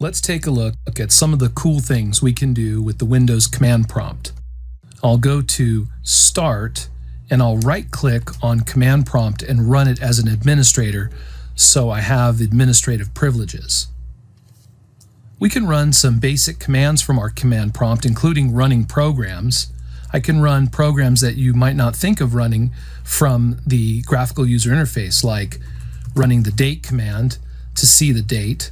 Let's take a look at some of the cool things we can do with the Windows command prompt. I'll go to Start and I'll right-click on Command Prompt and run it as an administrator so I have administrative privileges. We can run some basic commands from our command prompt, including running programs. I can run programs that you might not think of running from the graphical user interface, like running the date command to see the date.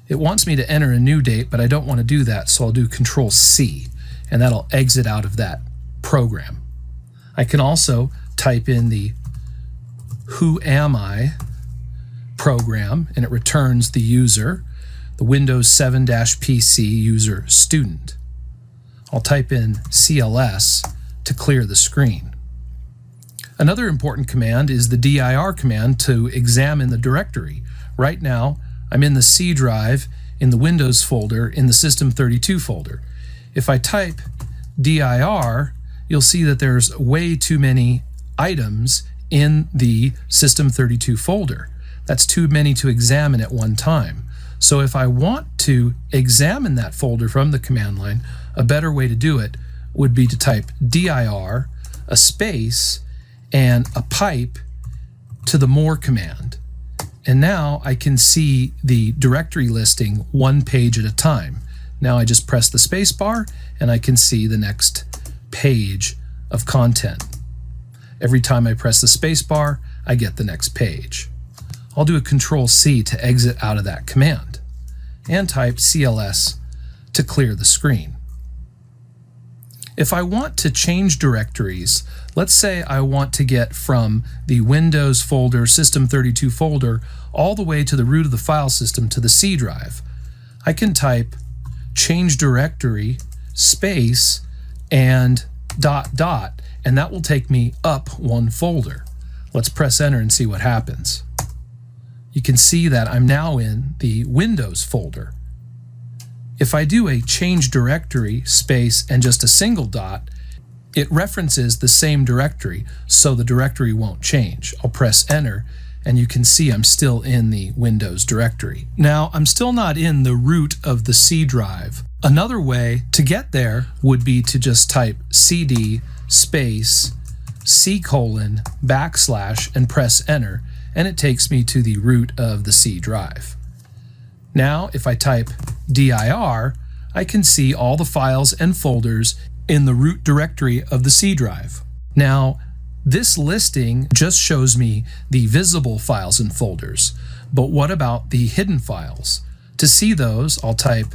It wants me to enter a new date, but I don't want to do that, so I'll do Control-C, and that'll exit out of that program. I can also type in the Who Am I program, and it returns the user, the Windows 7-PC user student. I'll type in CLS to clear the screen. Another important command is the dir command to examine the directory. Right now, I'm in the C drive in the Windows folder in the System32 folder. If I type dir, you'll see that there's way too many items in the System32 folder. That's too many to examine at one time. So if I want to examine that folder from the command line, a better way to do it would be to type dir, a space, and a pipe to the more command. And now I can see the directory listing one page at a time. Now I just press the space bar and I can see the next page of content. Every time I press the space bar, I get the next page. I'll do a Control-C to exit out of that command and type CLS to clear the screen. If I want to change directories, let's say I want to get from the Windows folder, System32 folder, all the way to the root of the file system to the C drive, I can type change directory space and ... and that will take me up one folder. Let's press enter and see what happens. You can see that I'm now in the Windows folder. If I do a change directory space and just a single dot, it references the same directory, so the directory won't change. I'll press enter and you can see I'm still in the Windows directory. Now, I'm still not in the root of the C drive. Another way to get there would be to just type cd space C:\/ and press enter, and it takes me to the root of the C drive. Now, if I type dir, I can see all the files and folders in the root directory of the C drive. Now, this listing just shows me the visible files and folders, but what about the hidden files? To see those, I'll type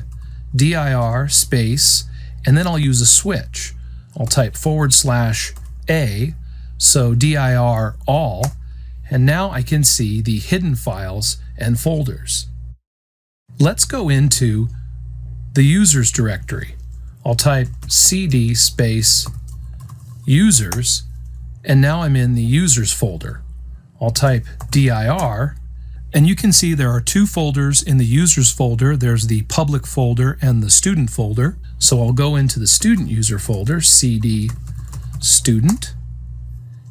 dir space, and then I'll use a switch. I'll type /A, so dir all, and now I can see the hidden files and folders. Let's go into the users directory. I'll type cd space users, and now I'm in the users folder. I'll type dir, and you can see there are two folders in the users folder. There's the public folder and the student folder. So I'll go into the student user folder, cd student,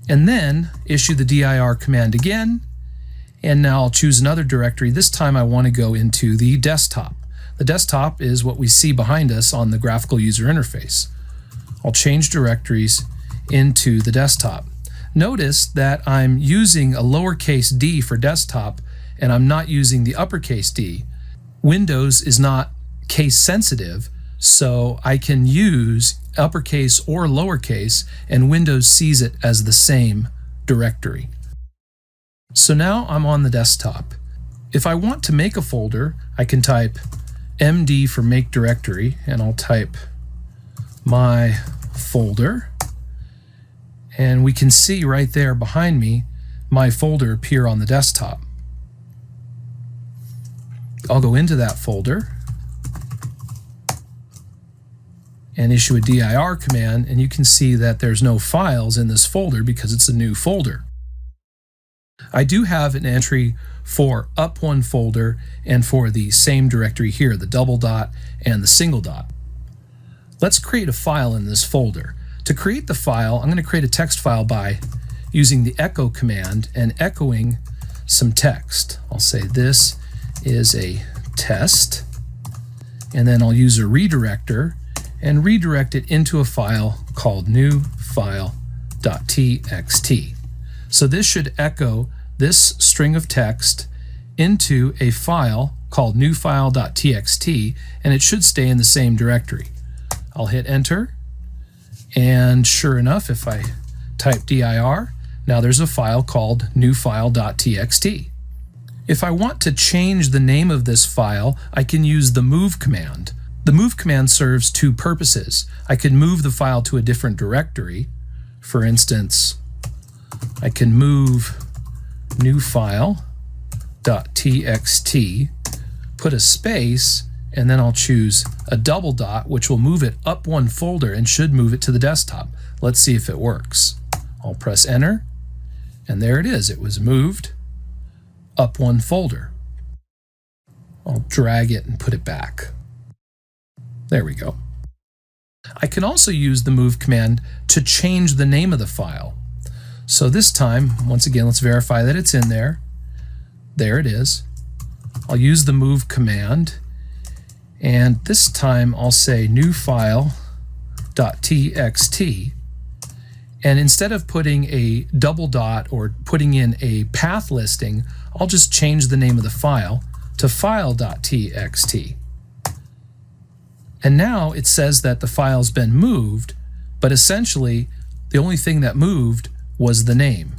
and then issue the dir command again. And now I'll choose another directory. This time I want to go into the desktop. The desktop is what we see behind us on the graphical user interface. I'll change directories into the desktop. Notice that I'm using a lowercase d for desktop and I'm not using the uppercase D. Windows is not case sensitive, so I can use uppercase or lowercase and Windows sees it as the same directory. So now I'm on the desktop. If I want to make a folder, I can type md for make directory, and I'll type my folder, and we can see right there behind me my folder appear on the desktop. I'll go into that folder and issue a dir command, and you can see that there's no files in this folder because it's a new folder. I do have an entry for up one folder and for the same directory here, the double dot and the single dot. Let's create a file in this folder. To create the file, I'm going to create a text file by using the echo command and echoing some text. I'll say this is a test and then I'll use a redirector and redirect it into a file called new file.txt. So this should echo this string of text into a file called new file.txt, and it should stay in the same directory. I'll hit enter, and sure enough, if I type dir, now there's a file called new file.txt. If I want to change the name of this file, I can use the move command. The move command serves two purposes. I can move the file to a different directory. For instance, I can move new file.txt, put a space, and then I'll choose a double dot, which will move it up one folder and should move it to the desktop. Let's see if it works. I'll press enter, and there it is. It was moved up one folder. I'll drag it and put it back. There we go. I can also use the move command to change the name of the file. So this time, once again, let's verify that it's in there. There it is. I'll use the move command, and this time I'll say new file.txt, and instead of putting a double dot or putting in a path listing, I'll just change the name of the file to file.txt. And now it says that the file's been moved, but essentially the only thing that moved was the name.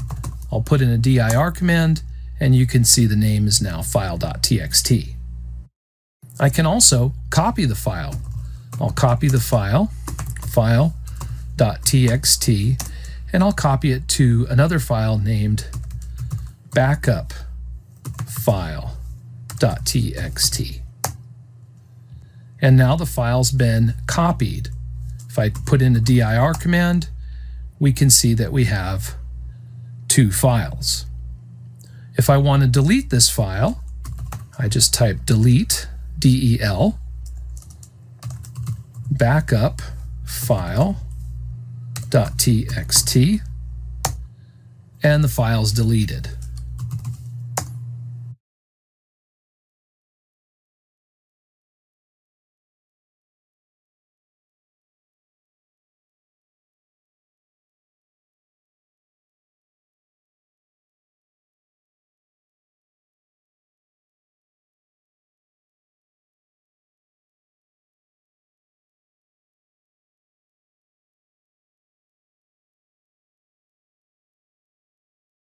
I'll put in a dir command, and you can see the name is now file.txt. I can also copy the file. I'll copy the file, file.txt, and I'll copy it to another file named backup file.txt. And now the file's been copied. If I put in a dir command, we can see that we have two files. If I want to delete this file, I just type delete, D-E-L, backup file.txt, and the file's deleted.